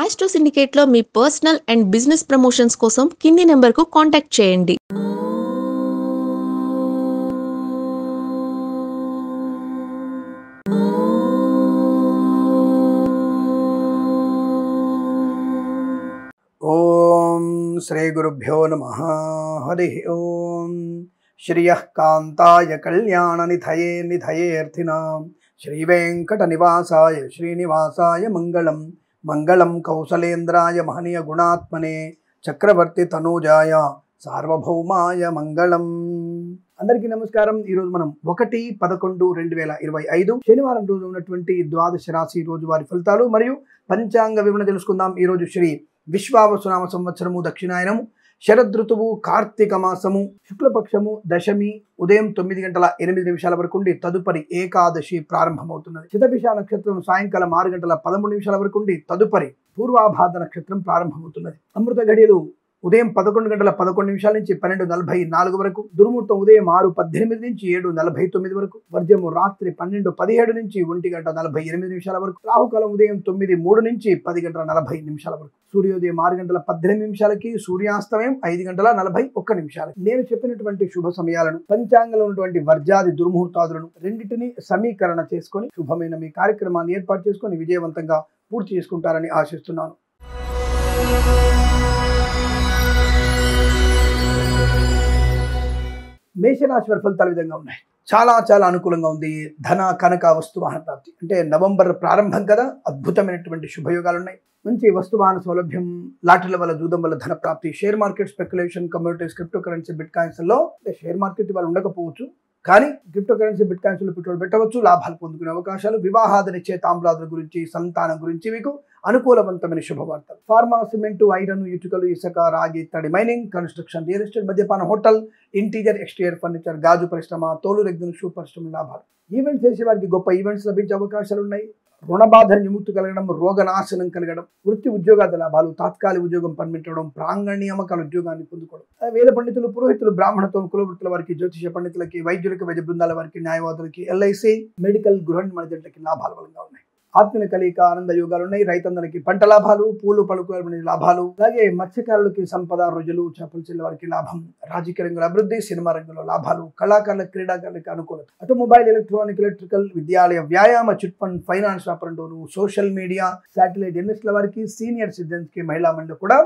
Astro సిండికేట్లో మీ personal and business promotions కోసం కింది నెంబర్కు కాంటాక్ట్ చేయండి. ఓం శ్రీ గురుభ్యో నమః. హరి ఓం. శ్రియః కాంతాయ కళ్యాణ నిధయే నిధయేర్థినాం శ్రీ వెంకట నివాసాయ శ్రీనివాసాయ మంగళం. మంగళం కౌసలేంద్రాయ మహనీయ గుణాత్మనే చక్రవర్తి తనూజాయ సార్వభౌమాయ మంగళం. అందరికీ నమస్కారం. ఈరోజు మనం 1/11/2025 శనివారం రోజు ఉన్నటువంటి ద్వాదశ రాశి రోజువారి ఫలితాలు మరియు పంచాంగ వివరణ తెలుసుకుందాం. ఈరోజు శ్రీ విశ్వావసునామ సంవత్సరము దక్షిణాయనము శరదృతువు కార్తీక మాసము శుక్లపక్షము దశమి ఉదయం 9:08 వరకు ఉండి తదుపరి ఏకాదశి ప్రారంభమవుతున్నది. శతభిష నక్షత్రం సాయంకాలం 6:13 వరకు ఉండి తదుపరి పూర్వాభాద్ర నక్షత్రం ప్రారంభమవుతున్నది. అమృత ఘడియలు ఉదయం 11:11 నుంచి 12:44 వరకు, దుర్ముహూర్తం ఉదయం 6:18 నుంచి 7:49 వరకు, వర్జము రాత్రి 12:17 నుంచి 1:48 వరకు, రాహుకాలం ఉదయం 9:03 నుంచి 10:40 వరకు, సూర్యోదయం 6:18 సూర్యాస్తమయం 5:41. నేను చెప్పినటువంటి శుభ సమయాలను పంచాంగంలో ఉన్నటువంటి వర్జాది దుర్ముహూర్తాదులను రెండింటినీ సమీకరణ చేసుకొని శుభమైన మీ కార్యక్రమాన్ని ఏర్పాటు చేసుకొని విజయవంతంగా పూర్తి చేసుకుంటారని ఆశిస్తున్నాను. మేషరాశి వారి ఫలితాలు విధంగా ఉన్నాయి. చాలా అనుకూలంగా ఉంది. ధన కనక వస్తువాహన ప్రాప్తి అంటే నవంబర్ ప్రారంభం కదా, అద్భుతమైనటువంటి శుభయోగాలు ఉన్నాయి. మంచి వస్తువాహన సౌలభ్యం, లాటరీల వల్ల జూదం వల్ల ధన ప్రాప్తి, share market speculation, communities, crypto currency, bit coins లో షేర్ మార్కెట్ వాళ్ళు ఉండకపోవచ్చు కానీ క్రిప్టో కరెన్సీ బిట్ కాయిన్స్ లో పెట్టుబడి పెట్టవచ్చు, లాభాలు పొందుకునే అవకాశాలు, వివాహాది నిశ్చయితాంబులాదుల గురించి, సంతానం గురించి మీకు అనుకూలవంతమైన శుభవార్తలు. ఫార్మా, సిమెంట్, ఐరన్, ఇటుకలు, ఇసుక, రాగి, తడి, మైనింగ్, కన్స్ట్రక్షన్, రియల్ ఎస్టేట్, మద్యపాన, హోటల్, ఇంటీరియర్ ఎక్స్టీరియర్ ఫర్నిచర్, గాజు పరిశ్రమ, తోలు రెగ్గిన షూ పరిశ్రమ లాభాలు. ఈవెంట్స్ చేసే వారికి గొప్ప ఈవెంట్స్ లభించే అవకాశాలు ఉన్నాయి. రుణబాధ విముక్తి కలగడం, రోగనాశనం కలగడం, వృత్తి ఉద్యోగాది లాభాలు, తాత్కాలిక ఉద్యోగం పర్మిట్ అవ్వడం, ప్రాంగణ నియామకాల ఉద్యోగాన్ని పొందుకోవడం. వేద పండితులు, పురోహితులు, బ్రాహ్మణత్వం, కులవృత్తుల వారికి, జ్యోతిష పండితులకి, వైద్యులకి, వైద్య బృందాల వారికి, న్యాయవాదులకి, ఎల్ఐసి, మెడికల్, గృహ నిర్మాణ జట్లకి లాభాల బలంగా ఉన్నాయి. ఆత్మీయ కలిక, ఆనంద యోగాలు ఉన్నాయి. రైతందరికి పంట లాభాలు, పూలు పలుకుల లాభాలు, అలాగే మత్స్యకారులకి సంపద, రోజులు, చేపలు చెల్లె వారికి లాభం, రాజకీయ రంగంలో అభివృద్ధి, సినిమా రంగంలో లాభాలు, కళాకారులకు, క్రీడాకారులకు అనుకూలత, ఆటోమొబైల్, ఎలక్ట్రానిక్, ఎలక్ట్రికల్, విద్యాలయ, వ్యాయామ, చిట్ ఫండ్, ఫైనాన్స్ వ్యాపారంలోను, సోషల్ మీడియా, శాటిలైట్ ఇన్వెస్టర్ల వారికి, సీనియర్ సిటిజన్స్ కి, మహిళా మండలి కూడా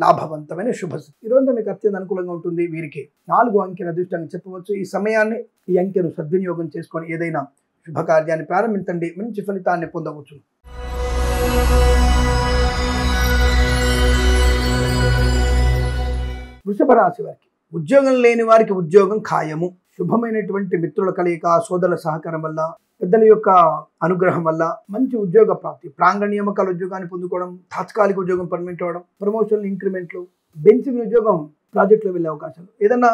లాభవంతమైన శుభస్థితి. ఈ రోజు మీకు అత్యంత అనుకూలంగా ఉంటుంది. వీరికి 4 అంకెల అదృష్టంగా చెప్పవచ్చు. ఈ సమయాన్ని, ఈ అంకెను సద్వినియోగం చేసుకొని ఏదైనా శుభకార్యాన్ని ప్రారంభించండి, మంచి ఫలితాన్ని పొందవచ్చు. వృషభ రాశి వారికి ఉద్యోగం లేని వారికి ఉద్యోగం ఖాయము. శుభమైనటువంటి మిత్రుల కలయిక, సోదరుల సహకారం వల్ల, పెద్దల యొక్క అనుగ్రహం వల్ల మంచి ఉద్యోగ ప్రాప్తి, ప్రాంగణ నియామకాల ఉద్యోగాన్ని పొందుకోవడం, తాత్కాలిక ఉద్యోగం పర్మిట్ అవ్వడం, ప్రమోషన్లు, ఇంక్రిమెంట్లు, బెంచ్ ఉద్యోగం ప్రాజెక్టులో వెళ్ళే అవకాశాలు, ఏదన్నా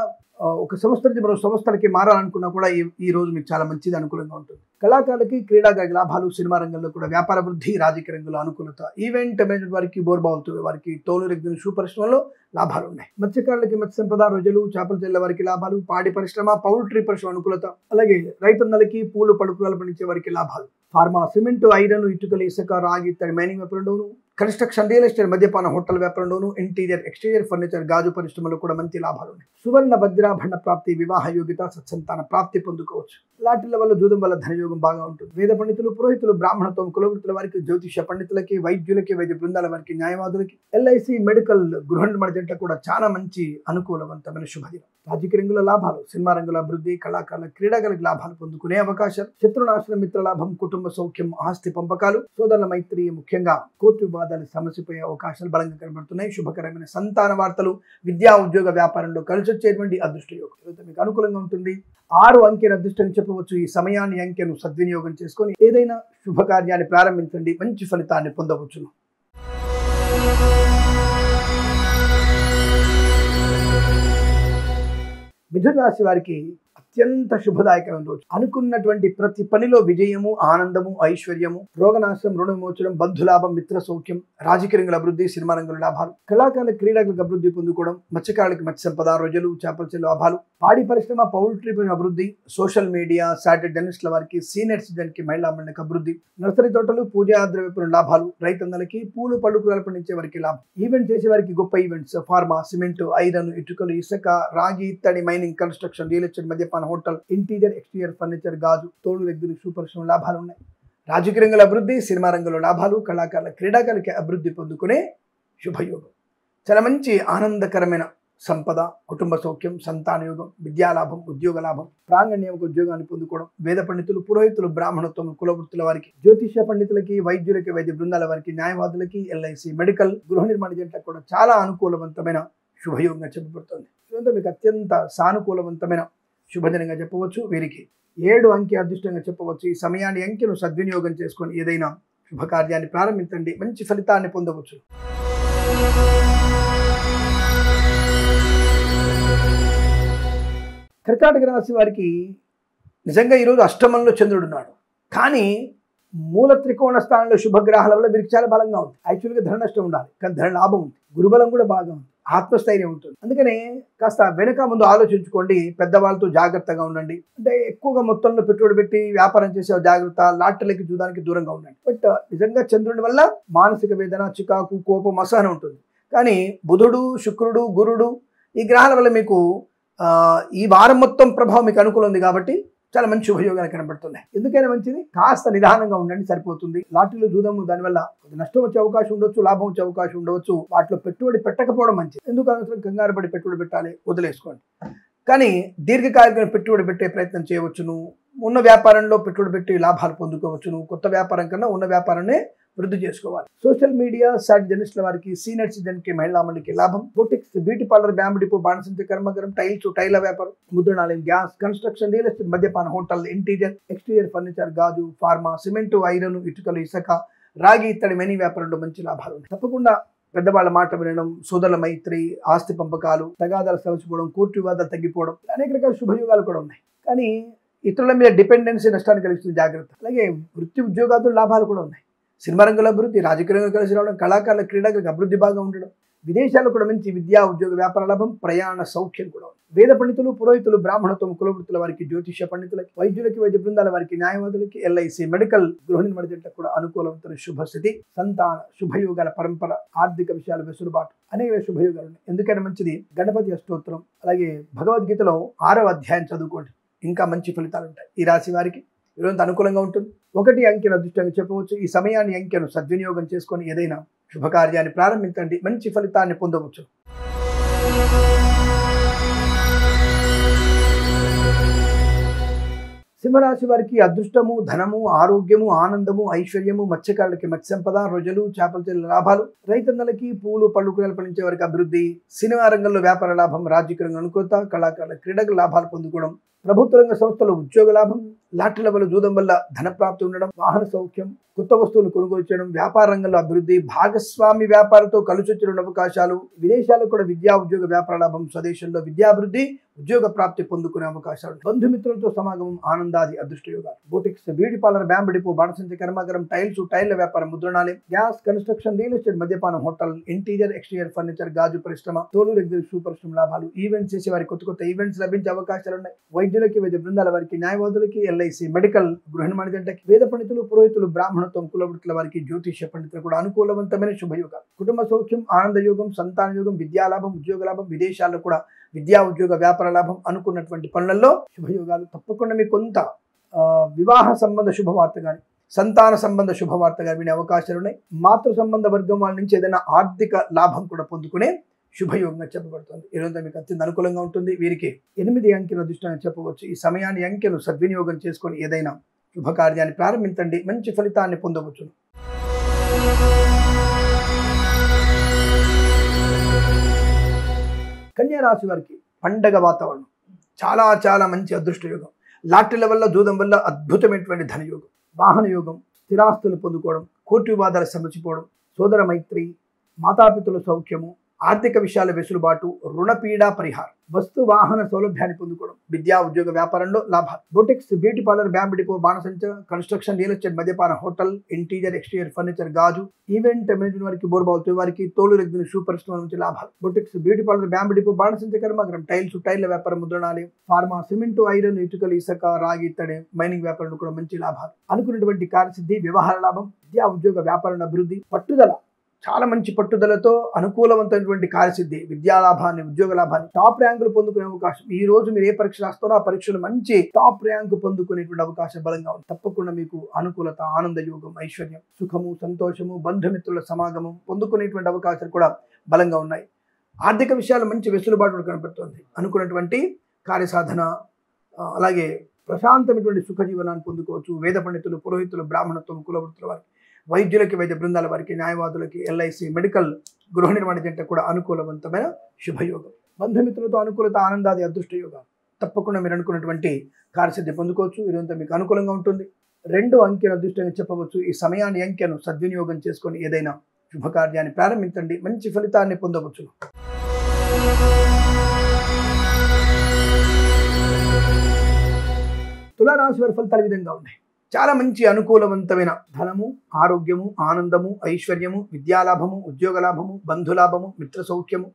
ఒక సంస్థ నుంచి మరో సంస్థలకి మారాలనుకున్నా కూడా ఈ రోజు మీకు చాలా మంచిది, అనుకూలంగా ఉంటుంది. కళాకారులకి, క్రీడాకారులకి లాభాలు, సినిమా రంగంలో కూడా వ్యాపార వృద్ధి, రాజకీయ రంగంలో అనుకూలత, ఈవెంట్ మేనేజ్మెంట్ వారికి, బోర్బావులతో వారికి, తోలు రెగ్గిన షూ పరిశ్రమలో లాభాలు ఉన్నాయి. మత్స్యకారులకి, మత్స్య సంపద, రోజులు, చేపలు చెల్లె వారికి లాభాలు, పాడి పరిశ్రమ, పౌల్ట్రీ పరిశ్రమ అనుకూలత, అలాగే రైతన్నలకి, పూలు పలుకులు పండించే వారికి లాభాలు. ఫార్మా, సిమెంట్, ఐరన్, ఇటుకలు, ఇసుక, రాగి, తడి, మైనింగ్ వ్యాపారంలోను, కన్స్ట్రక్షన్, రియల్ ఎస్టేట్, మద్యపాన, హోటల్ వ్యాపారంలోను, ఇంటీరియర్ ఎక్స్టీరియర్ ఫర్నిచర్, గాజు పరిశ్రమలో కూడా మంచి లాభాలు ఉన్నాయి. సువర్ణ వజ్రాభరణ ప్రాప్తి, వివాహ యోగ్యత, సత్సంతాన ప్రాప్తి పొందుకోవచ్చు. లాటరీల వల్ల, జూదం వల్ల ధనయోగం బాగా ఉంటుంది. వేద పండితులు, పురోహితులు, బ్రాహ్మణత్వం, కులవృత్తుల వారికి, జ్యోతిష పండితులకి, వైద్యులకి, వైద్య బృందాల వారికి, న్యాయవాదులకి, ఎల్ఐసి, మెడికల్, గృహ నిర్మాణ జట్లకు కూడా చాలా మంచి అనుకూలవంతమైన శుభదినం. రాజకీయ రంగంలో లాభాలు, సినిమా రంగంలో అభివృద్ధి, కళాకారుల, క్రీడాకారులకు లాభాలు పొందుకునే అవకాశాలు, శత్రునాశనం, మిత్ర లాభం, కుటుంబ సౌఖ్యం, ఆస్తి పంపకాలు, సోదరుల మైత్రి, ముఖ్యంగా కోర్టు వివాదాలు సమసిపోయే అవకాశాలు బలంగా కనబడుతున్నాయి. శుభకరమైన సంతాన వార్తలు, విద్యా ఉద్యోగ వ్యాపారంలో కలిసి వచ్చేటువంటి అదృష్ట యోగం మీకు అనుకూలంగా ఉంటుంది. 6 అంకెల అదృష్టం చెప్పవచ్చు. ఈ సమయాన్ని, అంకెను సద్వినియోగం చేసుకొని ఏదైనా శుభకార్యాన్ని ప్రారంభించండి, మంచి ఫలితాన్ని పొందవచ్చును. మిథున రాశి వారికి అత్యంత శుభదాయకమైన రోజు. అనుకున్నటువంటి ప్రతి పనిలో విజయము, ఆనందము, ఐశ్వర్యము, రోగనాశనం, రుణ విమోచనం, బంధులాభం, మిత్ర సౌఖ్యం, రాజకీయ రంగుల అభివృద్ధి, సినిమా రంగుల లాభాలు, కళాకారుల క్రీడలకు అభివృద్ధి పొందుకోవడం, మత్స్యకారులకు మత్స్య సంపద, రొయ్యలు, చేపల చెల్లు లాభాలు, పాడి పరిశ్రమ, పౌల్ట్రీ అభివృద్ధి, సోషల్ మీడియా, సాటిలైట్ డెంటిస్టుల వారికి, సీనియర్ సిటిజన్ కి, మహిళా మండలికి అభివృద్ధి, నర్సరీ తోటలు, పూజా ద్రవ్యపురం లాభాలు, రైతన్నలకి, పూలు పళ్ళు కూరలు పండించే వారికి లాభం, ఈవెంట్ చేసే వారికి గొప్ప ఈవెంట్స్, ఫార్మా, సిమెంట్, ఐరన్, ఇటుకలు, ఇసుక, రాగి, ఇత్తడి, మైనింగ్, కన్స్ట్రక్షన్, రియల్ ఎస్టేట్, మద్యపాన, హోటల్, ఇంటీరియర్, ఎక్స్టీరియర్ ఫర్నిచర్, గాజు, తోడు, ఎగ్గులు, షూ పరిశ్రమ లాభాలు ఉన్నాయి. రాజకీయ రంగుల అభివృద్ధి, సినిమా రంగంలో లాభాలు, కళాకారుల క్రీడాకారులకి అభివృద్ధి పొందుకునే శుభయోగం. చాలా మంచి ఆనందకరమైన సంపద, కుటుంబ సౌఖ్యం, సంతానయోగం, విద్యాలాభం, ఉద్యోగ లాభం, ప్రాంగణ్యం ఉద్యోగాన్ని పొందుకోవడం, వేద పండితులు, పురోహితులు, బ్రాహ్మణత్వం, కులవృత్తుల వారికి, జ్యోతిష్య పండితులకి, వైద్యులకి, వైద్య బృందాల వారికి, న్యాయవాదులకి, ఎల్ఐసి, మెడికల్, గృహ నిర్మాణ జంటలకు కూడా చాలా అనుకూలవంతమైన శుభయోగంగా చెప్పబడుతుంది. ఇదంతా మీకు అత్యంత సానుకూలవంతమైన శుభదినంగా చెప్పవచ్చు. వీరికి 7 అంకె అదృష్టంగా చెప్పవచ్చు. ఈ సమయాన్ని అంకెను సద్వినియోగం చేసుకొని ఏదైనా శుభకార్యాన్ని ప్రారంభించండి, మంచి ఫలితాన్ని పొందవచ్చు. కర్కాటక రాశి వారికి నిజంగా ఈరోజు అష్టమంలో చంద్రుడు ఉన్నాడు, కానీ మూల త్రికోణ స్థానంలో శుభగ్రహాల వల్ల వీరికి చాలా బలంగా ఉంది. యాక్చువల్గా ధన నష్టం ఉండాలి, కానీ ధన లాభం ఉంది, గురుబలం కూడా బాగా ఉంది, ఆత్మస్థైర్యం ఉంటుంది. అందుకనే కాస్త వెనక ముందు ఆలోచించుకోండి, పెద్దవాళ్ళతో జాగ్రత్తగా ఉండండి. అంటే ఎక్కువగా మొత్తంలో పెట్టుబడి పెట్టి వ్యాపారం చేసే జాగ్రత్త, లాటరీలకి చూడడానికి దూరంగా ఉండండి. బట్ నిజంగా చంద్రుడి వల్ల మానసిక వేదన, చికాకు, కోపం, అసహనం ఉంటుంది. కానీ బుధుడు, శుక్రుడు, గురుడు ఈ గ్రహాల వల్ల మీకు ఈ వారం మొత్తం ప్రభావం మీకు అనుకూలం ఉంది కాబట్టి చాలా మంచి శుభయోగాలు కనబడుతున్నాయి. ఎందుకైనా మంచిది, కాస్త నిదానంగా ఉండండి, సరిపోతుంది. లాటరీలు, జూదము దానివల్ల నష్టం వచ్చే అవకాశం ఉండొచ్చు, లాభం వచ్చే అవకాశం ఉండవచ్చు. వాటిలో పెట్టుబడి పెట్టకపోవడం మంచిది. ఎందుకు అనవసరం కంగారు పడి పెట్టుబడి పెట్టాలి, వదిలేసుకోండి. కానీ దీర్ఘకాలిక పెట్టుబడి పెట్టే ప్రయత్నం చేయవచ్చును. ఉన్న వ్యాపారంలో పెట్టుబడి పెట్టి లాభాలు పొందుకోవచ్చును. కొత్త వ్యాపారం కన్నా ఉన్న వ్యాపారాన్ని వృద్ధి చేసుకోవాలి. సోషల్ మీడియా, సాటి జర్నలిస్టుల వారికి, సీనియర్ సిటిజన్ కి, మహిళా మండలికి లాభం. Boutiques, beauty parlour, bamboo depot, బాణసంచి, కర్మగరం, టైల్స్, టైల వ్యాపారం, ముద్రణాలయం, గ్యాస్, కన్స్ట్రక్షన్, రియల్ ఎస్టేట్, మద్యపాన, హోటల్, ఇంటీరియర్, ఎక్స్టీరియర్ ఫర్నిచర్, గాజు, ఫార్మా, సిమెంట్, ఐరన్, ఇటుకలు, ఇసుక, రాగి, ఇత్తడి, మైనింగ్ వ్యాపారంలో మంచి లాభాలు ఉన్నాయి. తప్పకుండా పెద్దవాళ్ళ మాట వినడం, సోదరుల మైత్రి, ఆస్తి పంపకాలు, తగాదాలు సమసిపోవడం, కోర్టు వివాదాలు తగ్గిపోవడం, అనేక రకాల శుభయోగాలు కూడా ఉన్నాయి. కానీ ఇతరుల మీద డిపెండెన్సీ నష్టాన్ని కలిగిస్తుంది, జాగ్రత్త. అలాగే వృత్తి ఉద్యోగాలు లాభాలు కూడా ఉన్నాయి. సినిమా రంగంలో అభివృద్ధి, రాజకీయ రంగంలో కలిసి రావడం, కళాకారుల క్రీడలకు అభివృద్ధి బాగా ఉండడం, విదేశాల్లో కూడా మంచి విద్యా, ఉద్యోగ, వ్యాపార లాభం, ప్రయాణ సౌఖ్యం కూడా ఉంది. వేద పండితులు, పురోహితులు, బ్రాహ్మణత్వం, కులవృత్తుల వారికి, జ్యోతిష్య పండితులకి, వైద్యులకి, వైద్య బృందాల వారికి, న్యాయవాదులకి, ఎల్ఐసి, మెడికల్, గృహ నిర్మాణ జంటలకు కూడా అనుకూలవంతమైన శుభస్థితి, సంతాన శుభయోగాల పరంపర, ఆర్థిక విషయాలు వెసులుబాటు, అనేక శుభయోగాలు ఉన్నాయి. ఎందుకైనా మంచిది గణపతి అష్టోత్తరం, అలాగే భగవద్గీతలో 6వ అధ్యాయం చదువుకోండి, ఇంకా మంచి ఫలితాలు ఉంటాయి. ఈ రాశి వారికి ఈరోజు అనుకూలంగా ఉంటుంది. 1 అంకెను అదృష్టంగా చెప్పవచ్చు. ఈ సమయాన్ని అంకెను సద్వినియోగం చేసుకొని ఏదైనా శుభకార్యాన్ని ప్రారంభించండి, మంచి ఫలితాన్ని పొందవచ్చు. సింహరాశి వారికి అదృష్టము, ధనము, ఆరోగ్యము, ఆనందము, ఐశ్వర్యము, మత్స్యకారులకి మత్స్య సంపద, రొయ్యలు, చేపల చెల్లు లాభాలు, రైతన్నలకి, పూలు పళ్ళు కూరలు పండించే వారికి అభివృద్ధి, సినిమా రంగంలో వ్యాపార లాభం, రాజకీయ రంగం అనుకూలత, కళాకారుల క్రీడకు లాభాలు పొందుకోవడం, ప్రభుత్వ రంగ సంస్థలో ఉద్యోగ లాభం, లాటరీల వల్ల జూదం వల్ల ధన ప్రాప్తి ఉండడం, వాహన సౌఖ్యం, కొత్త వస్తువులు కొనుగోలు చేయడం, వ్యాపార రంగంలో అభివృద్ధి, భాగస్వామి వ్యాపారంతో కలిసి వచ్చిన అవకాశాలు, విదేశాల్లో కూడా విద్యా, ఉద్యోగ, వ్యాపార లాభం, స్వదేశంలో విద్యాభివృద్ధి, ఉద్యోగ ప్రాప్తి పొందుకునే అవకాశాలు, బంధుమిత్రులతో సమాగమం, ఆనందాది అదృష్ట యోగాలు. Boutiques, beauty parlour, bamboo depot, బాణసంచి, కర్మాగారం, టైల్స్, టైల్ల వ్యాపారం, ముద్రణాలయం, గ్యాస్, కన్స్ట్రక్షన్, రియల్ ఎస్టేట్, మద్యపానం, హోటల్, ఇంటీరియర్, ఎక్స్టీరియర్ ఫర్నిచర్, గాజు పరిశ్రమ, తోలు, ఎగ్గులు, షూ పరిశ్రమ లాభాలు, ఈవెంట్స్ చేసే వారికి కొత్త ఈవెంట్స్ లభించే అవకాశాలు ఉన్నాయి. వైద్యులకి, వైద్య బృందాల వారికి, న్యాయవాదులకి, ఎల్ఐసి, మెడికల్, గృహ నిర్మాణ జంటకి, వేద పండితులు, పురోహితులు, బ్రాహ్మణత్వం, కులవృత్తుల వారికి, జ్యోతిష్య పండితులు కూడా అనుకూలవంతమైన శుభయోగాలు. కుటుంబ సౌఖ్యం, ఆనంద యోగం, సంతాన యోగం, విద్యాలాభం, ఉద్యోగ లాభం, విదేశాల్లో కూడా విద్యా, ఉద్యోగ, వ్యాపార లాభం, అనుకున్నటువంటి పనులలో శుభయోగాలు. తప్పకుండా మీకు కొంత వివాహ సంబంధ శుభవార్త కానీ, సంతాన సంబంధ శుభవార్త కానీ వినే అవకాశాలు ఉన్నాయి. మాతృ సంబంధ వర్గం వాళ్ళ నుంచి ఏదైనా ఆర్థిక లాభం కూడా పొందుకునే శుభయోగంగా చెప్పబడుతుంది. ఈరోజు మీకు అత్యంత అనుకూలంగా ఉంటుంది. వీరికి 8 అంకెల అదృష్టంగా చెప్పవచ్చు. ఈ సమయాన్ని అంకెను సద్వినియోగం చేసుకొని ఏదైనా శుభకార్యాన్ని ప్రారంభించండి, మంచి ఫలితాన్ని పొందవచ్చు. కన్యా రాశి వారికి పండగ వాతావరణం, చాలా చాలా మంచి అదృష్ట యోగం. లాటరీల వల్ల, జూదం వల్ల అద్భుతమైనటువంటి ధనయోగం, వాహన యోగం, స్థిరాస్తులు పొందుకోవడం, కోర్టు వివాదాలు సమర్చిపోవడం, సోదర మైత్రి, మాతాపితుల సౌఖ్యము, ఆర్థిక విషయాల వెసులుబాటు, రుణపీడ పరిహారం, వస్తు వాహన సౌలభ్యాన్ని పొందుకోవడం, విద్యా ఉద్యోగ వ్యాపారంలో లాభాలు, boutiques, beauty parlour, bamboo depot, బాణసంచ, కన్స్ట్రక్షన్, రియల్ ఎస్టేట్, మద్యపాన, హోటల్, ఇంటీరియర్ ఎక్స్టీరియర్ ఫర్నిచర్, గాజు, ఈవెంట్ మేనేజ్మెంట్ వారికి, బోర్బాల్ వారికి, తోలు రెగ్గిన షూ పరిశ్రమ నుంచి లాభాలు, boutiques, beauty parlour, bamboo depot, బాణసంచ కర్మాగారం, టైల్స్, టైర్ల వ్యాపారం, ముద్రణాలయం, ఫార్మా, సిమెంట్, ఐరన్, ఇటుకలు, ఇసుక, రాగి, ఇత్తడి, మైనింగ్ వ్యాపారంలో కూడా మంచి లాభాలు, అనుకున్నటువంటి కార్యసిద్ధి, వ్యవహార లాభం, విద్యా ఉద్యోగ వ్యాపారం అభివృద్ధి, పట్టుదల, చాలా మంచి పట్టుదలతో అనుకూలవంతమైనటువంటి కార్యసిద్ధి, విద్యా లాభాన్ని, ఉద్యోగ లాభాన్ని, టాప్ ర్యాంకులు పొందుకునే అవకాశం. ఈ రోజు మీరు ఏ పరీక్ష రాస్తారో ఆ పరీక్షలు మంచి టాప్ ర్యాంకు పొందుకునేటువంటి అవకాశం బలంగా ఉంది. తప్పకుండా మీకు అనుకూలత, ఆనంద యోగం, ఐశ్వర్యం, సుఖము, సంతోషము, బంధుమిత్రుల సమాగమం పొందుకునేటువంటి అవకాశాలు కూడా బలంగా ఉన్నాయి. ఆర్థిక విషయాలు మంచి వెసులుబాటు కనబడుతుంది. అనుకున్నటువంటి కార్యసాధన, అలాగే ప్రశాంతమైనటువంటి సుఖ జీవనాన్ని పొందుకోవచ్చు. వేద పండితులు, పురోహితులు, బ్రాహ్మణత్వం, కులవృత్తుల వారికి, వైద్యులకి, వైద్య బృందాల వారికి, న్యాయవాదులకి, ఎల్ఐసి, మెడికల్, గృహ నిర్మాణ జంట కూడా అనుకూలవంతమైన శుభయోగం. బంధుమిత్రులతో అనుకూలత, ఆనందాది అదృష్ట యోగం. తప్పకుండా మీరు అనుకున్నటువంటి కార్యసిద్ధి పొందుకోవచ్చు. ఇదంతా మీకు అనుకూలంగా ఉంటుంది. 2 అంకెను అదృష్టంగా చెప్పవచ్చు. ఈ సమయాన్ని, అంకెను సద్వినియోగం చేసుకొని ఏదైనా శుభకార్యాన్ని ప్రారంభించండి, మంచి ఫలితాన్ని పొందవచ్చు. తులారాశి వారి ఫలితాలు ఈ విధంగా ఉన్నాయి. చాలా మంచి అనుకూలవంతమైన ధనము, ఆరోగ్యము, ఆనందము, ఐశ్వర్యము, విద్యాలాభము, ఉద్యోగ లాభము, బంధులాభము, మిత్ర సౌఖ్యము,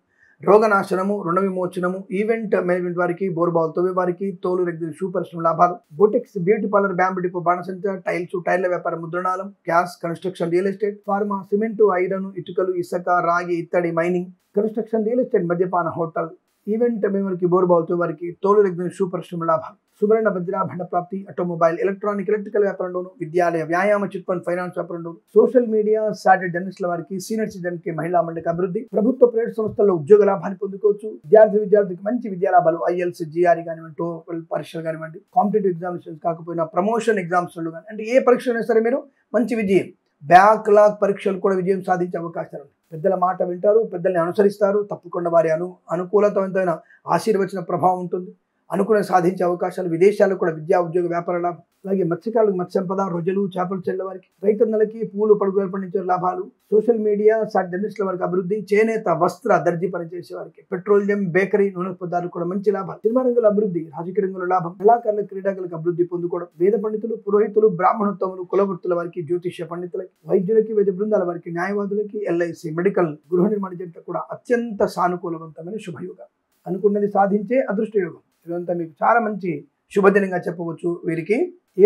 రోగనాశనము, రుణ విమోచనము, ఈవెంట్ మేనేజ్మెంట్ వారికి, బోర్బాల్ తవ్వే వారికి, తోలు రెగ్గిన షూ పరిశ్రమ లాభాలు, boutiques, beauty parlour, bamboo depot, బాణసంచ, టైల్స్, టైర్ల వ్యాపారం, ముద్రణాలం, gas, construction, real estate, pharma, cement, iron, ఇటుకలు, ఇసుక, రాగి, ఇత్తడి, మైనింగ్, కన్స్ట్రక్షన్, రియల్ ఎస్టేట్, మద్యపాన, హోటల్, ఈవెంట్ మేమరికి, బోర్బాల్ వారికి, తోలు రెగ్గిన షూ పరిశ్రమ లాభాలు, సువర్ణ వజ్రాభరణ ప్రాప్తి, ఆటోమొబైల్, ఎలక్ట్రికల్ వ్యాపారంలోను, విద్యాలయ, వ్యాయామ, చిట్ ఫండ్, ఫైనాన్స్ వ్యాపారంలోను, సోషల్ మీడియా, సాటర్డే జర్నలిస్టుల వారికి, సీనియర్ సిటిజన్ కి, మహిళా మండలికి అభివృద్ధి, ప్రభుత్వ ప్రైవేట్ సంస్థల్లో ఉద్యోగ లాభాన్ని పొందుకోవచ్చు. విద్యార్థికి మంచి విద్యా లాభాలు, ఐఎల్స్, జిఆర్ఈ కానివ్వండి, టోఫెల్ పరీక్షలు కానివ్వండి, కాంపిటేటివ్ ఎగ్జామినేషన్స్ కాకపోయినా ప్రమోషన్ ఎగ్జామ్స్ కానీ, అంటే ఏ పరీక్ష అయినా సరే మీరు మంచి విజయం, బ్యాక్లాగ్ పరీక్షలు కూడా విజయం సాధించే అవకాశాలు ఉన్నాయి. పెద్దల మాట వింటారు, పెద్దల్ని అనుసరిస్తారు. తప్పకుండా వారి అనుకూలతమైన ఆశీర్వచన ప్రభావం ఉంటుంది. అనుకునే సాధించే అవకాశాలు, విదేశాలకు కూడా విద్యా ఉద్యోగ వ్యాపార లాభం, అలాగే మత్స్యకారులకు మత్స్య సంపద, రొయ్యలు, చేపలు చెల్లె వారికి, రైతన్నలకి పూలు, పడుగులు పండించే లాభాలు, సోషల్ మీడియా, సాట్ జర్నలిస్టుల వారికి అభివృద్ధి, చేనేత, వస్త్ర, దర్జీ పనిచేసే వారికి, పెట్రోలియం, బేకరీ, నూనె పదార్థాలు కూడా మంచి లాభాలు, సినిమా రంగుల అభివృద్ధి, రాజకీయ రంగుల లాభం, కళాకారుల, క్రీడాకులకు అభివృద్ధి పొందుకోవడం, వేద పండితులు, పురోహితులు, బ్రాహ్మణోత్తములు, కులవృత్తుల వారికి, జ్యోతిష్య పండితులకి, వైద్యులకి, వైద్య బృందాల వారికి, న్యాయవాదులకి, ఎల్ఐసి, మెడికల్, గృహ నిర్మాణ జంట కూడా అత్యంత సానుకూలవంతమైన శుభయోగం. అనుకున్నది సాధించే అదృష్ట యోగం. ఇదంతా మీకు చాలా మంచి శుభదినంగా చెప్పవచ్చు. వీరికి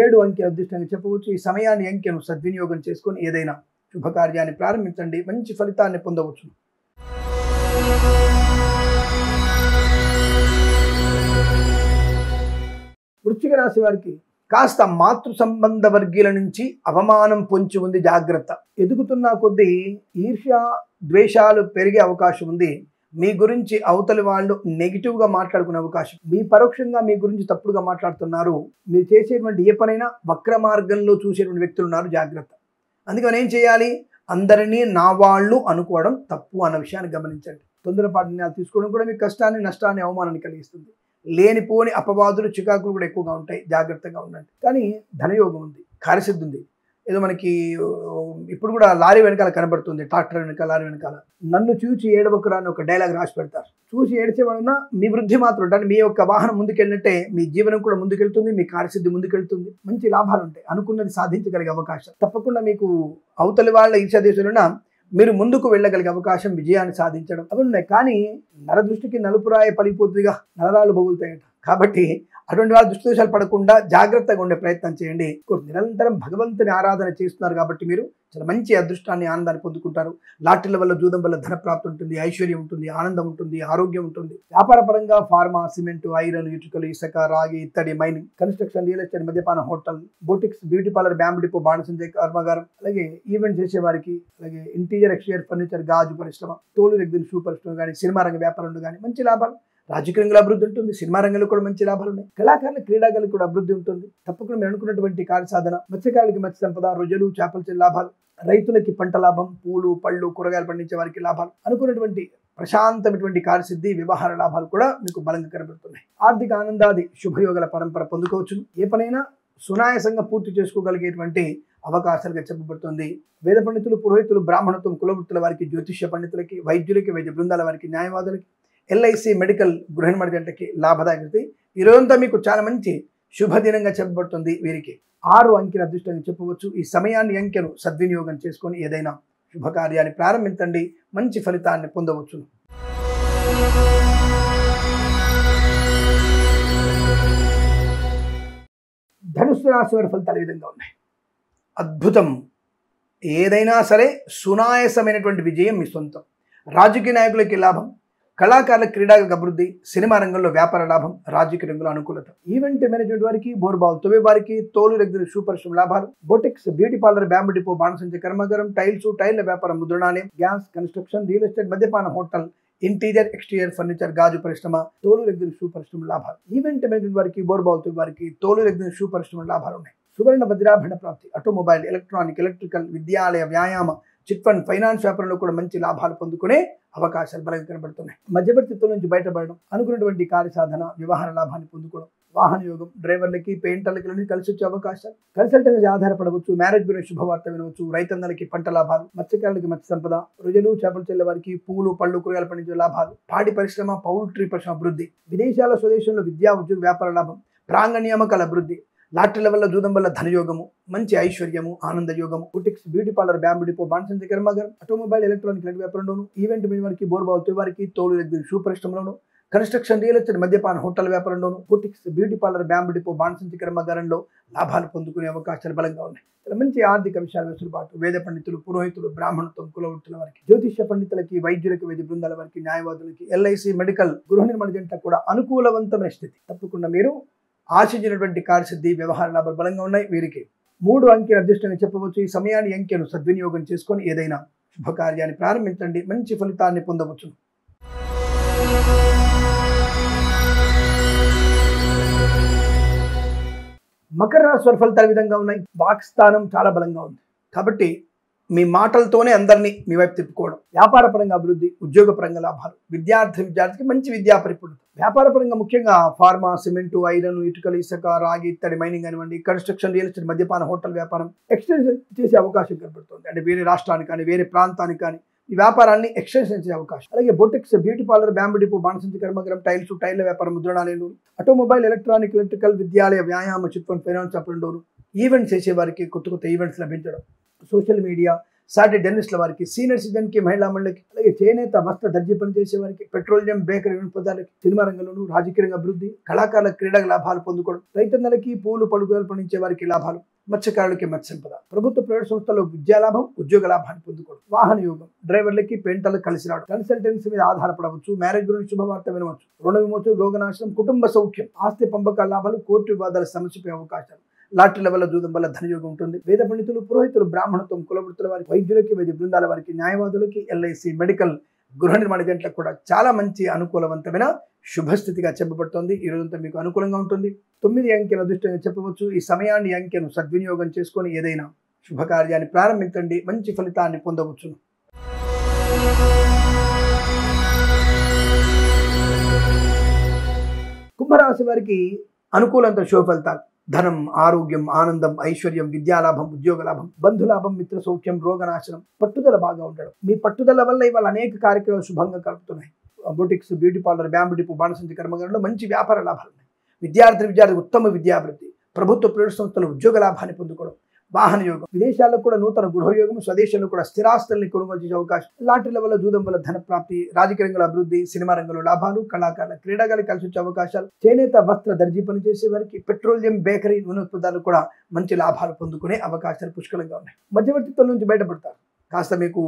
7 అంకె అదృష్టంగా చెప్పవచ్చు. ఈ సమయాన్ని, అంకెను సద్వినియోగం చేసుకొని ఏదైనా శుభకార్యాన్ని ప్రారంభించండి, మంచి ఫలితాన్ని పొందవచ్చు. వృశ్చిక రాశి వారికి కాస్త మాతృ సంబంధ వర్గీయుల నుంచి అవమానం పొంచి ఉంది, జాగ్రత్త. ఎదుగుతున్న కొద్దీ ఈర్ష్య, ద్వేషాలు పెరిగే అవకాశం ఉంది. మీ గురించి అవతలి వాళ్ళు నెగిటివ్గా మాట్లాడుకునే అవకాశం, మీ పరోక్షంగా మీ గురించి తప్పుడుగా మాట్లాడుతున్నారు. మీరు చేసేటువంటి ఏ పనైనా వక్ర మార్గంలో చూసేటువంటి వ్యక్తులు ఉన్నారు, జాగ్రత్త. అందుకని ఏం చేయాలి? అందరినీ నా వాళ్ళు అనుకోవడం తప్పు అన్న విషయాన్ని గమనించండి. తొందరపాటు నిర్ణయాలు తీసుకోవడం కూడా మీకు కష్టాన్ని, నష్టాన్ని, అవమానాన్ని కలిగిస్తుంది. లేనిపోని అపవాదులు, చికాకులు కూడా ఎక్కువగా ఉంటాయి, జాగ్రత్తగా ఉండండి. కానీ ధనయోగం ఉంది, కార్యసిద్ధి ఉంది. ఏదో మనకి ఇప్పుడు కూడా లారీ వెనకాల కనబడుతుంది, ట్రాక్టర్ వెనకాల, లారీ వెనకాల, నన్ను చూసి ఏడవకురా అని ఒక డైలాగ్ రాసి పెడతారు. చూసి ఏడిచే వలన మీ వృద్ధి మాత్రం ఉంటుంది. మీ యొక్క వాహనం ముందుకెళ్ళినట్టే మీ జీవనం కూడా ముందుకెళ్తుంది, మీ కార్యసిద్ధి ముందుకెళ్తుంది, మంచి లాభాలు ఉంటాయి, అనుకున్నది సాధించగలిగే అవకాశం. తప్పకుండా మీకు అవతలి వాళ్ళ ఈర్ష్య దేశంలో మీరు ముందుకు వెళ్ళగలిగే అవకాశం, విజయాన్ని సాధించడం అవి ఉన్నాయి. కానీ నరదృష్టికి నలుపురాయ పలిపోతుందిగా, నరరాలు బొగులుతాయట. కాబట్టి అటువంటి వాళ్ళ దుష్టదోషాలు పడకుండా జాగ్రత్తగా ఉండే ప్రయత్నం చేయండి. నిరంతరం భగవంతుని ఆరాధన చేస్తున్నారు కాబట్టి మీరు చాలా మంచి అదృష్టాన్ని, ఆనందాన్ని పొందుకుంటారు. లాటరీల వల్ల, జూదం వల్ల ధన ప్రాప్తి ఉంటుంది, ఐశ్వర్యం ఉంటుంది, ఆనందం ఉంటుంది, ఆరోగ్యం ఉంటుంది. వ్యాపార పరంగా ఫార్మా, సిమెంట్, ఐరన్, ఇటుకలు, ఇసుక, రాగి, ఇత్తడి, మైనింగ్, కన్స్ట్రక్షన్, రియల్ ఎస్టేట్, మద్యపాన, hotel, boutiques, beauty parlour, bamboo depot, బాణసంచ కర్మాగారం, అలాగే ఈవెంట్ చేసే వారికి, అలాగే ఇంటీరియర్ ఎక్స్టీరియర్ ఫర్నిచర్, గాజు పరిశ్రమ, తోలు రెగ్గిన షూ పరిశ్రమ కానీ, సినిమా రంగ వ్యాపారంలో కానీ మంచి లాభాలు, రాజకీయ రంగంలో అభివృద్ధి ఉంటుంది, సినిమా రంగంలో కూడా మంచి లాభాలు ఉన్నాయి, కళాకారుల, క్రీడాకారులకు కూడా అభివృద్ధి ఉంటుంది. తప్పకుండా మీరు అనుకున్నటువంటి కార్యసాధన, మత్స్యకారులకి మత్స్య సంపద, రొయ్యలు, చేపలు చెల్లి లాభాలు, రైతులకి పంట లాభం, పూలు, పళ్ళు, కూరగాయలు పండించే వారికి లాభాలు, అనుకున్నటువంటి ప్రశాంతమైనటువంటి కార్యసిద్ధి, వ్యవహార లాభాలు కూడా మీకు బలంగా కనబడుతున్నాయి. ఆర్థిక ఆనందాది శుభయోగాల పరంపర పొందుకోవచ్చు. ఏ పనైనా సునాయాసంగా పూర్తి చేసుకోగలిగేటువంటి అవకాశాలుగా చెప్పబడుతుంది. వేద పండితులు, పురోహితులు, బ్రాహ్మణత్వం, కులవృత్తుల వారికి, జ్యోతిష్య పండితులకి, వైద్యులకి, వైద్య బృందాల వారికి, న్యాయవాదులకి, ఎల్ఐసి మెడికల్ గృహిణి జంటకి లాభదాయకత. ఈ రోజంతా మీకు చాలా మంచి శుభదినంగా చెప్పబడుతుంది. వీరికి 6 అంకెల అదృష్టంగా చెప్పవచ్చు. ఈ సమయాన్ని అంకెను సద్వినియోగం చేసుకొని ఏదైనా శుభకార్యాన్ని ప్రారంభించండి, మంచి ఫలితాన్ని పొందవచ్చు. ధనుస్సు రాశి వారి ఫలితాలు ఈ విధంగా ఉన్నాయి. అద్భుతం. ఏదైనా సరే సునాయాసమైనటువంటి విజయం మీ సొంతం. రాజకీయ నాయకులకి లాభం, కళాకారుల, క్రీడాలకు అభివృద్ధి, సినిమా రంగంలో వ్యాపార లాభం, రాజకీయ రంగంలో అనుకూలత. ఈవెంట్ మేనేజ్మెంట్ వారికి, బోర్బాల్ తవ్వే వారికి, తోలు రెగ్యులర్ షూ పరిశ్రమ లాభాలు, boutiques, beauty parlour, bamboo depot, బాణసంచ కర్మాగారం, టైల్స్, టైర్ల వ్యాపారం, ముద్రణాలయం, గ్యాస్, కన్స్ట్రక్షన్, రియల్ ఎస్టేట్, మద్యపాన, హోటల్, ఇంటీరియర్, ఎక్స్టీరియర్ ఫర్నిచర్, గాజు పరిశ్రమ, తోలు రెగ్యులర్ షూ పరిశ్రమ లాభాలు. ఈవెంట్ మేనేజ్మెంట్ వారికి, బోర్బాల్ తవ్వే వారికి, తోలు రెగ్యులర్ షూ పరిశ్రమ లాభాలు ఉన్నాయి. సువర్ణ వజ్రాభరణ ప్రాప్తి, ఆటోమొబైల్, ఎలక్ట్రానిక్, ఎలక్ట్రికల్, విద్యాలయ, వ్యాయామ, చిట్ ఫండ్, ఫైనాన్స్ వ్యాపారంలో కూడా మంచి లాభాలు పొందుకునే అవకాశాలు బలంగా కనబడుతున్నాయి. మధ్యవర్తిత్వం నుంచి బయటపడడం, అనుకున్నటువంటి కార్యసాధన, వ్యవహార లాభాన్ని పొందుకోవడం, వాహన యోగం, డ్రైవర్లకి, పెయింటర్లకి కలిసి వచ్చే అవకాశాలు, కన్సల్టెన్సీ ఆధారపడవచ్చు, మ్యారేజ్ గురించి శుభవార్త వినవచ్చు, రైతన్నలకి పంట లాభాలు, మత్స్యకారులకి మత్స్య సంపద, రొయ్యలు, చేపలు చెల్లె వారికి పూలు, పళ్ళు, కూరగాయలు పండించే లాభాలు, పాడి పరిశ్రమ, పౌల్ట్రీ పరిశ్రమ అభివృద్ధి, విదేశాల, స్వదేశంలో విద్యా, ఉద్యోగ, వ్యాపార లాభం, ప్రాంగణ నియామకాల అభివృద్ధి, లాటరీల వల్ల, జూదం వల్ల ధనయోగము, మంచి ఐశ్వర్యము, ఆనంద యోగము, boutiques, beauty parlour, bamboo depot, బాణసంచ కర్మాగారం, ఆటోమొబైల్, ఎలక్ట్రానిక్ వ్యాపారంలోను, ఈవెంట్ మీ వారికి, బోర్బాల్ వారికి, తోలు రెగ్యులర్ షూ పరిశ్రమలోను, కన్స్ట్రక్షన్, రియల్ ఎస్టేట్, మద్యపాన, హోటల్ వ్యాపారంలోను, boutiques, beauty parlour, bamboo depot, బాణసంచ కర్మాగారంలో లాభాలు పొందుకునే అవకాశాలు బలంగా ఉన్నాయి. మంచి ఆర్థిక విషయాల వెసులుబాటు. వేద పండితులు, పురోహితులు, బ్రాహ్మణత్వం, కులవృత్తుల వారికి, జ్యోతిష్య పండితులకి, వైద్యులకి, వైద్య బృందాల వారికి, న్యాయవాదులకి, ఎల్ఐసి మెడికల్ గృహ నిర్మాణ జంట కూడా అనుకూలవంతమైన స్థితి. తప్పకుండా మీరు ఆశించినటువంటి కార్యసిద్ధి, వ్యవహార లాభాలు బలంగా ఉన్నాయి. వీరికి 3 అంకెల అదృష్టంగా చెప్పవచ్చు. ఈ సమయాన్ని అంకెను సద్వినియోగం చేసుకొని ఏదైనా శుభకార్యాన్ని ప్రారంభించండి, మంచి ఫలితాన్ని పొందవచ్చు. మకర రాశి వారి ఫలితాలు విధంగా ఉన్నాయి. వాక్స్థానం చాలా బలంగా ఉంది కాబట్టి మీ మాటలతోనే అందరినీ మీ వైపు తిప్పుకోవడం, వ్యాపార పరంగా అభివృద్ధి, ఉద్యోగ పరంగా లాభాలు, విద్యార్థికి మంచి విద్యా పరిపూర్ణత, వ్యాపార పరంగా ముఖ్యంగా ఫార్మా, సిమెంటు, ఐరన్, ఇటుకలు, ఇసుక, రాగి, ఇత్తడి, మైనింగ్ అనివ్వండి, కన్స్ట్రక్షన్, రియల్ ఎస్టేట్, మద్యపాన, హోటల్ వ్యాపారం ఎక్స్టెన్షన్ చేసే అవకాశం కనబడుతుంది. అంటే వేరే రాష్ట్రానికి కానీ వేరే ప్రాంతానికి కానీ ఈ వ్యాపారాన్ని ఎక్స్టెన్షన్ చేసే అవకాశం. అలాగే boutiques, beauty parlour, bamboo depot, బాణసంచ కర్మాగారం, టైల్స్, టైర్ల వ్యాపారం, ముద్రణాలయాలు, ఆటోమొబైల్, ఎలక్ట్రానిక్, ఎలక్ట్రికల్, విద్యాలయ, వ్యాయామ, చిట్ ఫండ్, ఫైనాన్స్ వ్యాపారంలోను, ఈవెంట్స్ చేసే వారికి కొత్త ఈవెంట్స్ లభించడం, సోషల్ మీడియా, సాటి డెంటిస్ట్ల వారికి, సీనియర్ సిటిజన్కి, మహిళా మండలికి, అలాగే చేనేత, వస్త్ర, దర్జీ పని చేసే వారికి, పెట్రోలియం, బేకరీ పదార్థాలకి, సినిమా రంగంలోను, రాజకీయ రంగ అభివృద్ధి, కళాకారుల, క్రీడల లాభాలు పొందుకోవడం, రైతన్నలకి, పూలు, పడుగులు పండించే వారికి లాభాలు, మత్స్యకారులకి మత్స్య సంపద, ప్రభుత్వ ప్రైవేట్ సంస్థల్లో విద్యా లాభం, ఉద్యోగ లాభాన్ని పొందుకోవడం, వాహన యోగం, డ్రైవర్లకి, పెయింటర్లకు కలిసి రావడం, కన్సల్టెన్సీ మీద ఆధారపడవచ్చు, మ్యారేజ్ గురించి శుభవార్త వినవచ్చు, రుణ విమోచన, రోగనాశనం, కుటుంబ సౌఖ్యం, ఆస్తి పంపకాల లాభాలు, కోర్టు వివాదాల సమస్యపై అవకాశాలు, లాటరీల వల్ల, జూదం వల్ల ధనయోగం ఉంటుంది. వేద పండితులు, పురోహితులు, బ్రాహ్మణత్వం, కులవృత్తుల వారికి, వైద్యులకి, వైద్య బృందాల వారికి, న్యాయవాదులకి, ఎల్ఐసి మెడికల్ గృహ నిర్మాణ జంటలకు కూడా చాలా మంచి అనుకూలవంతమైన శుభస్థితిగా చెప్పబడుతోంది. ఈ రోజంతా మీకు అనుకూలంగా ఉంటుంది. 9 అంకెల అదృష్టంగా చెప్పవచ్చు. ఈ సమయాన్ని అంకెను సద్వినియోగం చేసుకొని ఏదైనా శుభకార్యాన్ని ప్రారంభించండి, మంచి ఫలితాన్ని పొందవచ్చు. కుంభరాశి వారికి అనుకూలంత శుభ ఫలితాలు. ధనం, ఆరోగ్యం, ఆనందం, ఐశ్వర్యం, విద్యాలాభం, ఉద్యోగ లాభం, బంధులాభం, మిత్ర సౌఖ్యం, రోగనాశనం, పట్టుదల బాగా ఉండడం. మీ పట్టుదల వల్ల ఇవాళ అనేక కార్యక్రమాలు శుభంగా కలుపుతున్నాయి. Boutiques, beauty parlour, bamboo depot, బాణసంచ కర్మాగారంలో మంచి వ్యాపార లాభాలు ఉన్నాయి. విద్యార్థి ఉత్తమ విద్యాభివృద్ధి, ప్రభుత్వ ప్రైవేట్ సంస్థలు ఉద్యోగ లాభాన్ని పొందుకోవడం, వాహన యోగం, విదేశాల్లో కూడా నూతన గృహయోగం, స్వదేశంలో కూడా స్థిరాస్తుల్ని కొనుగోలు చేసే అవకాశం, లాటరీల వల్ల, జూదం వల్ల ధన ప్రాప్తి, రాజకీయ రంగంలో అభివృద్ధి, సినిమా రంగంలో లాభాలు, కళాకారుల, క్రీడాకారులు కలిసి వచ్చే అవకాశాలు, చేనేత, వస్త్ర, దర్జీ పని చేసే వారికి, పెట్రోలియం, బేకరీ, నూనె ఉత్పత్తులు కూడా మంచి లాభాలు పొందుకునే అవకాశాలు పుష్కలంగా ఉన్నాయి. మధ్యవర్తిత్వం నుంచి బయటపడతారు. కాస్త మీకు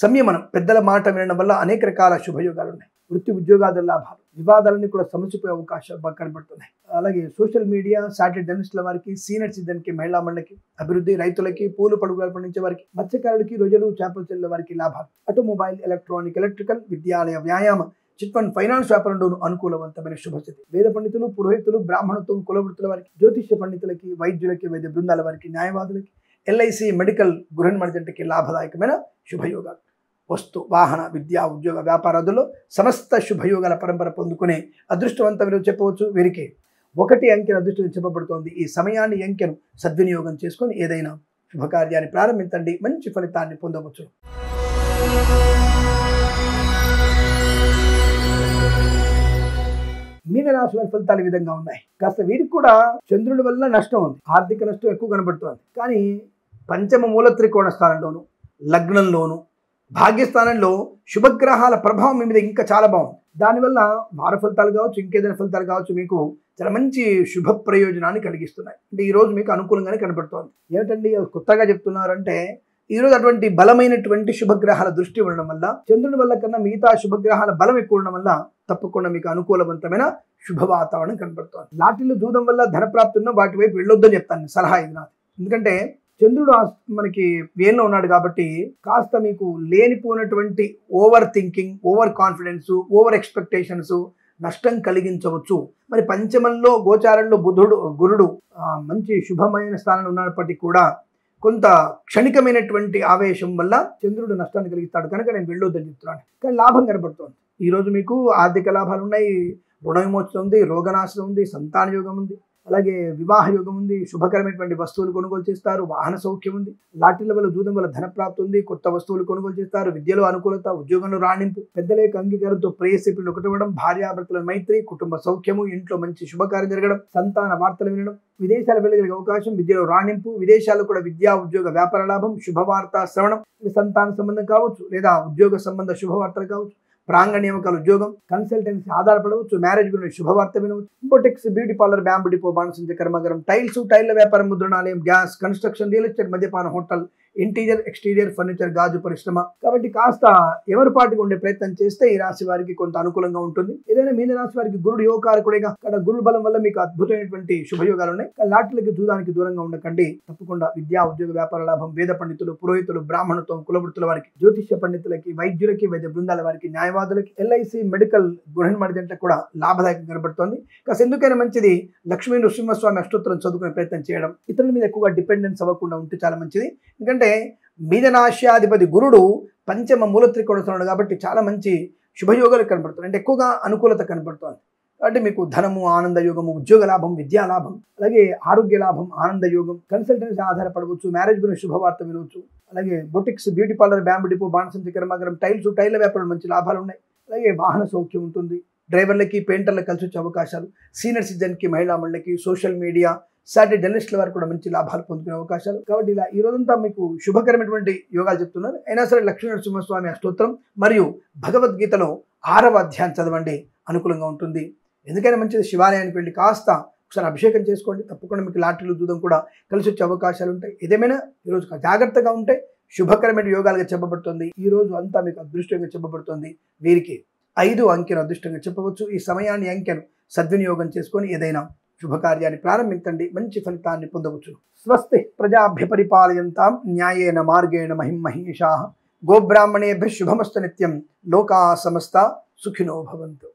సంయమనం, పెద్దల మాట వినడం వల్ల అనేక రకాల శుభయోగాలు ఉన్నాయి. వృత్తి, ఉద్యోగాల లాభాలు, వివాదాలన్నీ కూడా సమసిపోయే అవకాశాలు బాగా కనబడుతున్నాయి. అలాగే సోషల్ మీడియా, సాటి డెంటిస్ట్ల వారికి, సీనియర్ సిటిజన్కి, మహిళా మండలికి అభివృద్ధి, రైతులకి, పూలు, పడుగులు పండించే వారికి, మత్స్యకారులకి, రొయ్యలు, చేపలు చెల్లె వారికి లాభాలు, ఆటోమొబైల్, ఎలక్ట్రానిక్, ఎలక్ట్రికల్, విద్యాలయ, వ్యాయామ, చిట్ ఫండ్, ఫైనాన్స్ వ్యాపారంలోనూ అనుకూలవంతమైన శుభస్థితి. వేద పండితులు, పురోహితులు, బ్రాహ్మణత్వం, కులవృత్తుల వారికి, జ్యోతిష్య పండితులకి, వైద్యులకి, వైద్య బృందాల వారికి, న్యాయవాదులకి, ఎల్ఐసి మెడికల్ గృహ నిర్మాణ జంటకి లాభదాయకమైన శుభయోగాలు. వస్తు, వాహన, విద్యా, ఉద్యోగ, వ్యాపారాదుల్లో సమస్త శుభయోగాల పరంపర పొందుకునే అదృష్టవంతమైన చెప్పవచ్చు. వీరికి 1 అంకెను అదృష్టం చెప్పబడుతోంది. ఈ సమయాన్ని అంకెను సద్వినియోగం చేసుకొని ఏదైనా శుభకార్యాన్ని ప్రారంభించండి, మంచి ఫలితాన్ని పొందవచ్చు. మీనరాశి వారి ఫలితాలు ఈ విధంగా ఉన్నాయి. కాస్త వీరికి కూడా చంద్రుడి వల్ల నష్టం ఉంది, ఆర్థిక నష్టం ఎక్కువ కనబడుతోంది. కానీ పంచమ మూల త్రికోణ స్థానంలోను, లగ్నంలోను, భాగ్యస్థానంలో శుభగ్రహాల ప్రభావం మీ మీద ఇంకా చాలా బాగుంది. దానివల్ల వార ఫలితాలు కావచ్చు, ఇంకేదైనా ఫలితాలు కావచ్చు, మీకు చాలా మంచి శుభ ప్రయోజనాన్ని కలిగిస్తున్నాయి. అంటే ఈరోజు మీకు అనుకూలంగానే కనబడుతోంది. ఏమిటండి కొత్తగా చెప్తున్నారంటే, ఈరోజు అటువంటి బలమైనటువంటి శుభగ్రహాల దృష్టి ఉండడం వల్ల, చంద్రుడి వల్ల కన్నా మిగతా శుభగ్రహాల బలం ఎక్కువ ఉండడం వల్ల తప్పకుండా మీకు అనుకూలవంతమైన శుభ వాతావరణం కనబడుతోంది. లాటరీలు జూదం వల్ల ధనప్రాప్తి ఉన్న వాటి వైపు వెళ్ళొద్దని చెప్తాను, సలహా ఇది నాది. ఎందుకంటే చంద్రుడు మనకి వేల్లో ఉన్నాడు కాబట్టి కాస్త మీకు లేనిపోయినటువంటి over thinking, over confidence, over expectations నష్టం కలిగించవచ్చు. మరి పంచమంలో గోచారంలో గురుడు మంచి శుభమైన స్థానంలో ఉన్నప్పటికీ కూడా కొంత క్షణికమైనటువంటి ఆవేశం వల్ల చంద్రుడు నష్టాన్ని కలిగిస్తాడు. కనుక నేను వెళ్ళొద్దని చెప్తున్నాను. కానీ లాభం కనబడుతోంది. ఈరోజు మీకు ఆర్థిక లాభాలు ఉన్నాయి, రుణ విమోచన ఉంది, రోగనాశనం ఉంది, సంతాన యోగం ఉంది, అలాగే వివాహ యోగం ఉంది, శుభకరమైనటువంటి వస్తువులు కొనుగోలు చేస్తారు, వాహన సౌఖ్యం ఉంది, లాటరీల వల్ల జూదం వల్ల ధనప్రాప్తి ఉంది, కొత్త వస్తువులు కొనుగోలు చేస్తారు, విద్యలో అనుకూలత, ఉద్యోగంలో రాణింపు, పెద్దల యొక్క అంగీకారంతో ప్రేయసిపులు ఒకటివ్వడం, భార్యాభర్తల మైత్రి, కుటుంబ సౌఖ్యము, ఇంట్లో మంచి శుభకార్యం జరగడం, సంతాన వార్తలు వినడం, విదేశాలు వెళ్ళగలిగే అవకాశం, విద్యలో రాణింపు, విదేశాల్లో కూడా విద్యా ఉద్యోగ వ్యాపార లాభం, శుభవార్త శ్రవణం, సంతాన సంబంధం కావచ్చు లేదా ఉద్యోగ సంబంధ శుభవార్తలు కావచ్చు, ప్రాంగణ నియామకాల ఉద్యోగం, కన్సల్టెన్సీ ఆధారపడవచ్చు, మ్యారేజ్ గురించి శుభవార్త వినవచ్చు, ఇంపోటెక్స్, బ్యూటీ పార్లర్, బ్యాంబు డిపో, బాణసంచ కర్మాగారం, టైళ్ల వ్యాపారం, ముద్రణాలయం, గ్యాస్, కన్స్ట్రక్షన్, రియల్ ఎస్టేట్, మద్యపాన హోటల్, ఇంటీరియర్, ఎక్స్టీరియర్, ఫర్నిచర్, గాజు పరిశ్రమ. కాబట్టి కాస్త ఎవరిపాటిగా ఉండే ప్రయత్నం చేస్తే ఈ రాశి వారికి కొంత అనుకూలంగా ఉంటుంది. ఏదైనా మీన రాశి వారికి గురుడు యోగకారకుడిగా, అక్కడ గురు బలం వల్ల మీకు అద్భుతమైనటువంటి శుభయోగాలు ఉన్నాయి. లాటరీలకి జూదానికి దూరంగా ఉండకండి. తప్పకుండా విద్యా ఉద్యోగ వ్యాపార లాభం, వేద పండితులు, పురోహితులు, బ్రాహ్మణత్వం, కులవృత్తుల వారికి, జ్యోతిష్య పండితులకి, వైద్యులకి, వైద్య బృందాల వారికి, న్యాయవాదులకి, ఎల్ఐసి, మెడికల్, గృహిణి కూడా లాభదాయకం కనబడుతోంది. కాస్త ఎందుకైనా మంచిది లక్ష్మీ నృసింహస్వామి అష్టోత్తరం చదువుకునే ప్రయత్నం చేయడం, ఇతరుల మీద ఎక్కువగా డిపెండెన్స్ అవ్వకుండా ఉంటే చాలా మంచిది. ఎందుకంటే మీనరాశ్యాధిపతి గురుడు పంచమ మూల త్రికోణంలో కాబట్టి చాలా మంచి శుభయోగాలు కనబడుతుంది. అంటే ఎక్కువగా అనుకూలత కనబడుతుంది. అంటే మీకు ధనము, ఆనంద యోగము, ఉద్యోగ లాభం, విద్యా లాభం, అలాగే ఆరోగ్య లాభం, ఆనంద యోగం, కన్సల్టెన్సీ ఆధారపడవచ్చు, మ్యారేజ్ గురించి శుభవార్త వినవచ్చు, అలాగే boutiques, beauty parlour, bamboo depot, బాణసంచ కర్మాగారం, టైళ్ల వ్యాపారం మంచి లాభాలు ఉన్నాయి. అలాగే వాహన సౌఖ్యం ఉంటుంది. డ్రైవర్లకి, పెయింటర్లకు కలిసి వచ్చే అవకాశాలు, సీనియర్ సిటిజన్కి, మహిళా మండలికి, సోషల్ మీడియా, సాటిలైట్ జర్నలిస్టుల వారికి కూడా మంచి లాభాలు పొందుకునే అవకాశాలు. కాబట్టి ఇలా ఈ రోజంతా మీకు శుభకరమైనటువంటి యోగాలు చెప్తున్నారు. అయినా సరే లక్ష్మీ నరసింహస్వామి అష్టోత్తరం మరియు భగవద్గీతలో 6వ అధ్యాయం చదవండి, అనుకూలంగా ఉంటుంది. ఎందుకైనా మంచిది శివాలయానికి వెళ్ళి కాస్త ఒకసారి అభిషేకం చేసుకోండి. తప్పకుండా మీకు లాటరీలు జూదం కూడా కలిసి వచ్చే అవకాశాలు ఉంటాయి. ఏదేమైనా ఈరోజు జాగ్రత్తగా ఉంటే శుభకరమైన యోగాలుగా చెప్పబడుతుంది. ఈ రోజు అంతా మీకు అదృష్టంగా చెప్పబడుతుంది. వీరికి 5 అంకెను అదృష్టంగా చెప్పవచ్చు. ఈ సమయాన్ని, అంకెను సద్వినియోగం చేసుకొని ఏదైనా శుభకార్యాన్ని ప్రారంభించండి, మంచి ఫలితాన్ని పొందవచ్చు. స్వస్తి ప్రజాభ్య పరిపాలయంతాం న్యాయేన మార్గేణ మహిమహేషాః. గోబ్రాహ్మణేభ్యః శుభమస్తు నిత్యం. లోకా సమస్తా సుఖినో భవంతు.